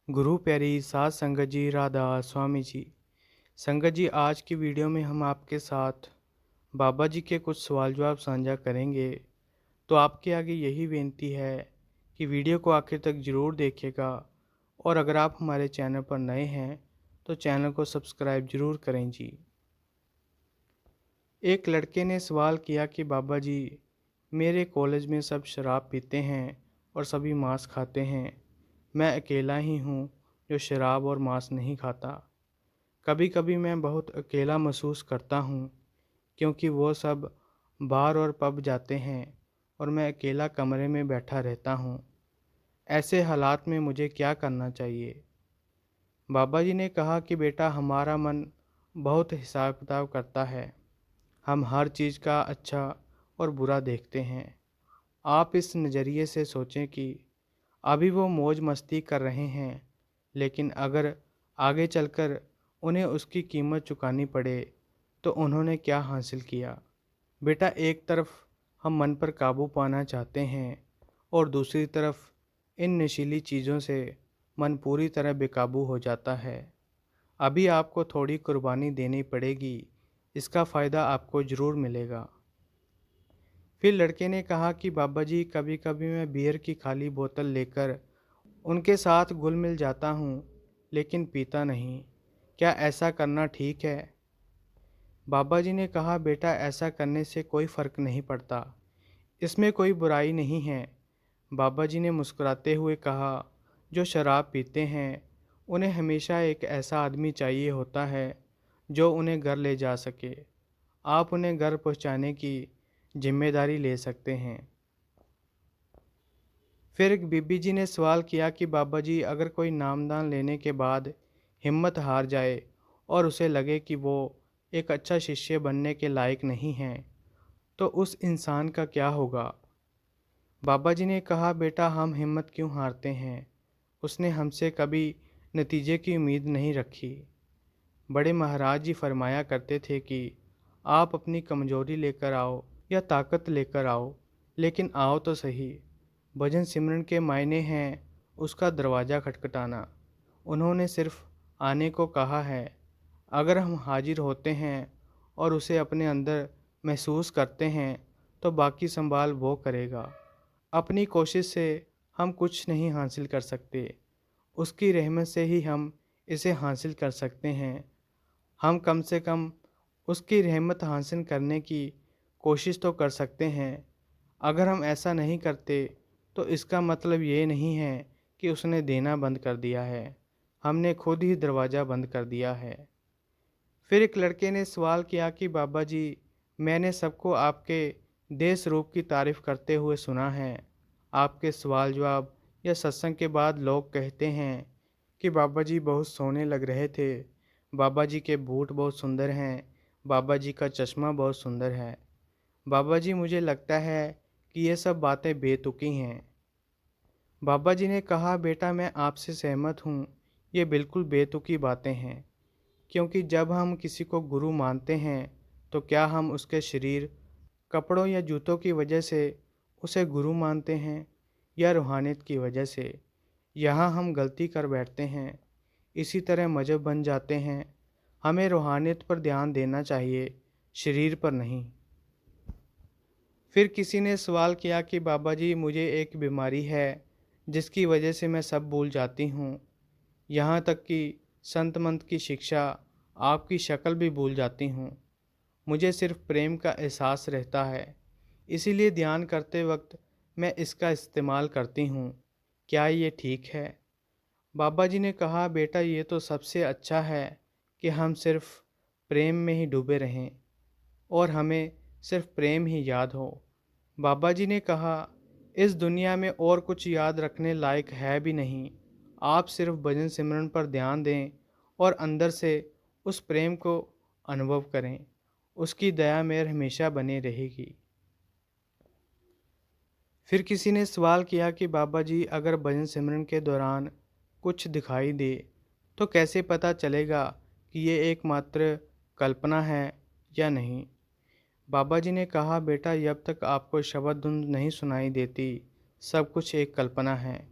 गुरु प्यारी सात संगत जी राधा स्वामी जी। संगत जी, आज की वीडियो में हम आपके साथ बाबा जी के कुछ सवाल जवाब साझा करेंगे। तो आपके आगे यही विनती है कि वीडियो को आखिर तक ज़रूर देखिएगा, और अगर आप हमारे चैनल पर नए हैं तो चैनल को सब्सक्राइब ज़रूर करें जी। एक लड़के ने सवाल किया कि बाबा जी, मेरे कॉलेज में सब शराब पीते हैं और सभी मांस खाते हैं। मैं अकेला ही हूँ जो शराब और मांस नहीं खाता। कभी कभी मैं बहुत अकेला महसूस करता हूँ, क्योंकि वो सब बार और पब जाते हैं और मैं अकेला कमरे में बैठा रहता हूँ। ऐसे हालात में मुझे क्या करना चाहिए? बाबा जी ने कहा कि बेटा, हमारा मन बहुत हिसाब किताब करता है। हम हर चीज़ का अच्छा और बुरा देखते हैं। आप इस नज़रिए से सोचें कि अभी वो मौज मस्ती कर रहे हैं, लेकिन अगर आगे चलकर उन्हें उसकी कीमत चुकानी पड़े तो उन्होंने क्या हासिल किया? बेटा, एक तरफ हम मन पर काबू पाना चाहते हैं और दूसरी तरफ इन नशीली चीज़ों से मन पूरी तरह बेकाबू हो जाता है। अभी आपको थोड़ी कुर्बानी देनी पड़ेगी, इसका फ़ायदा आपको ज़रूर मिलेगा। फिर लड़के ने कहा कि बाबा जी, कभी कभी मैं बियर की खाली बोतल लेकर उनके साथ घुल मिल जाता हूँ, लेकिन पीता नहीं। क्या ऐसा करना ठीक है? बाबा जी ने कहा, बेटा, ऐसा करने से कोई फ़र्क नहीं पड़ता। इसमें कोई बुराई नहीं है। बाबा जी ने मुस्कुराते हुए कहा, जो शराब पीते हैं उन्हें हमेशा एक ऐसा आदमी चाहिए होता है जो उन्हें घर ले जा सके। आप उन्हें घर पहुंचाने की जिम्मेदारी ले सकते हैं। फिर एक बीबी जी ने सवाल किया कि बाबा जी, अगर कोई नामदान लेने के बाद हिम्मत हार जाए और उसे लगे कि वो एक अच्छा शिष्य बनने के लायक नहीं है, तो उस इंसान का क्या होगा? बाबा जी ने कहा, बेटा, हम हिम्मत क्यों हारते हैं? उसने हमसे कभी नतीजे की उम्मीद नहीं रखी। बड़े महाराज जी फरमाया करते थे कि आप अपनी कमजोरी लेकर आओ या ताकत लेकर आओ, लेकिन आओ तो सही। भजन सिमरन के मायने हैं उसका दरवाज़ा खटखटाना। उन्होंने सिर्फ आने को कहा है। अगर हम हाजिर होते हैं और उसे अपने अंदर महसूस करते हैं तो बाकी संभाल वो करेगा। अपनी कोशिश से हम कुछ नहीं हासिल कर सकते, उसकी रहमत से ही हम इसे हासिल कर सकते हैं। हम कम से कम उसकी रहमत हासिल करने की कोशिश तो कर सकते हैं। अगर हम ऐसा नहीं करते तो इसका मतलब ये नहीं है कि उसने देना बंद कर दिया है। हमने खुद ही दरवाज़ा बंद कर दिया है। फिर एक लड़के ने सवाल किया कि बाबा जी, मैंने सबको आपके देश रूप की तारीफ़ करते हुए सुना है। आपके सवाल जवाब या सत्संग के बाद लोग कहते हैं कि बाबा जी बहुत सोने लग रहे थे, बाबा जी के बूट बहुत सुंदर हैं, बाबा जी का चश्मा बहुत सुंदर है। बाबा जी, मुझे लगता है कि ये सब बातें बेतुकी हैं। बाबा जी ने कहा, बेटा, मैं आपसे सहमत हूँ। ये बिल्कुल बेतुकी बातें हैं, क्योंकि जब हम किसी को गुरु मानते हैं तो क्या हम उसके शरीर, कपड़ों या जूतों की वजह से उसे गुरु मानते हैं, या रूहानियत की वजह से? यहाँ हम गलती कर बैठते हैं। इसी तरह मजहब बन जाते हैं। हमें रूहानियत पर ध्यान देना चाहिए, शरीर पर नहीं। फिर किसी ने सवाल किया कि बाबा जी, मुझे एक बीमारी है जिसकी वजह से मैं सब भूल जाती हूँ। यहाँ तक कि संत मंत की शिक्षा, आपकी शक्ल भी भूल जाती हूँ। मुझे सिर्फ प्रेम का एहसास रहता है, इसीलिए ध्यान करते वक्त मैं इसका इस्तेमाल करती हूँ। क्या ये ठीक है? बाबा जी ने कहा, बेटा, ये तो सबसे अच्छा है कि हम सिर्फ प्रेम में ही डूबे रहें और हमें सिर्फ प्रेम ही याद हो। बाबा जी ने कहा, इस दुनिया में और कुछ याद रखने लायक है भी नहीं। आप सिर्फ भजन सिमरन पर ध्यान दें और अंदर से उस प्रेम को अनुभव करें। उसकी दया मेहर हमेशा बनी रहेगी। फिर किसी ने सवाल किया कि बाबा जी, अगर भजन सिमरन के दौरान कुछ दिखाई दे तो कैसे पता चलेगा कि ये एकमात्र कल्पना है या नहीं? बाबा जी ने कहा, बेटा, जब तक आपको शब्द धुन नहीं सुनाई देती, सब कुछ एक कल्पना है।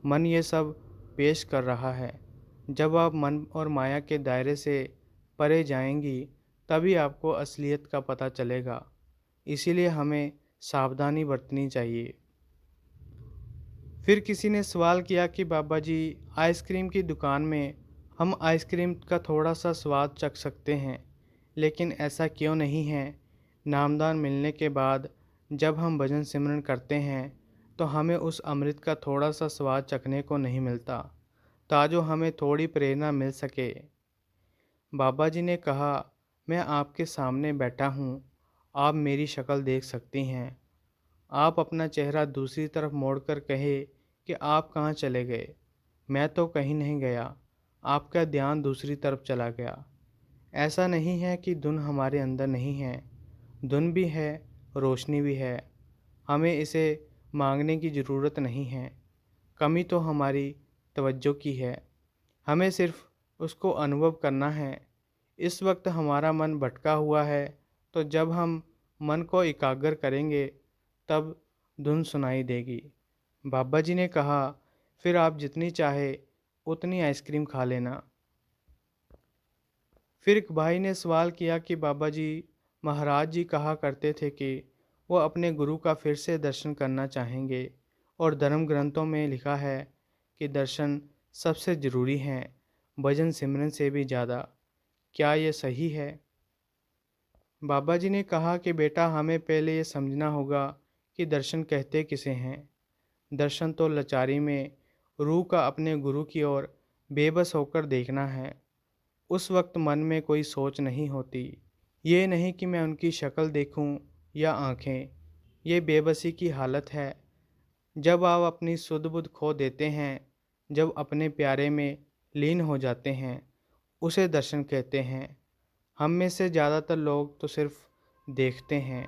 मन ये सब पेश कर रहा है। जब आप मन और माया के दायरे से परे जाएंगी, तभी आपको असलियत का पता चलेगा। इसीलिए हमें सावधानी बरतनी चाहिए। फिर किसी ने सवाल किया कि बाबा जी, आइसक्रीम की दुकान में हम आइसक्रीम का थोड़ा सा स्वाद चख सकते हैं, लेकिन ऐसा क्यों नहीं है? नामदान मिलने के बाद जब हम भजन सिमरन करते हैं तो हमें उस अमृत का थोड़ा सा स्वाद चखने को नहीं मिलता, ताजो हमें थोड़ी प्रेरणा मिल सके। बाबा जी ने कहा, मैं आपके सामने बैठा हूँ, आप मेरी शक्ल देख सकती हैं। आप अपना चेहरा दूसरी तरफ मोड़कर कहे कि आप कहाँ चले गए। मैं तो कहीं नहीं गया, आपका ध्यान दूसरी तरफ चला गया। ऐसा नहीं है कि धुन हमारे अंदर नहीं है, धुन भी है, रोशनी भी है। हमें इसे मांगने की ज़रूरत नहीं है, कमी तो हमारी तवज्जो की है। हमें सिर्फ उसको अनुभव करना है। इस वक्त हमारा मन भटका हुआ है, तो जब हम मन को एकाग्र करेंगे तब धुन सुनाई देगी। बाबा जी ने कहा, फिर आप जितनी चाहे उतनी आइसक्रीम खा लेना। फिर एक भाई ने सवाल किया कि बाबा जी, महाराज जी कहा करते थे कि वो अपने गुरु का फिर से दर्शन करना चाहेंगे, और धर्म ग्रंथों में लिखा है कि दर्शन सबसे ज़रूरी हैं, भजन सिमरन से भी ज़्यादा। क्या ये सही है? बाबा जी ने कहा कि बेटा, हमें पहले ये समझना होगा कि दर्शन कहते किसे हैं। दर्शन तो लाचारी में रूह का अपने गुरु की ओर बेबस होकर देखना है। उस वक्त मन में कोई सोच नहीं होती। ये नहीं कि मैं उनकी शक्ल देखूं या आंखें। ये बेबसी की हालत है। जब आप अपनी सुध बुध खो देते हैं, जब अपने प्यारे में लीन हो जाते हैं, उसे दर्शन कहते हैं। हम में से ज़्यादातर लोग तो सिर्फ देखते हैं।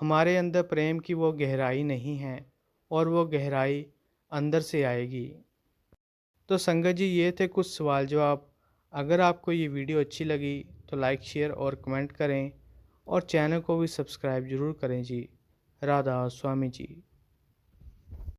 हमारे अंदर प्रेम की वो गहराई नहीं है, और वो गहराई अंदर से आएगी। तो संगत जी, ये थे कुछ सवाल जवाब। अगर आपको ये वीडियो अच्छी लगी तो लाइक शेयर और कमेंट करें, और चैनल को भी सब्सक्राइब ज़रूर करें जी। राधा स्वामी जी।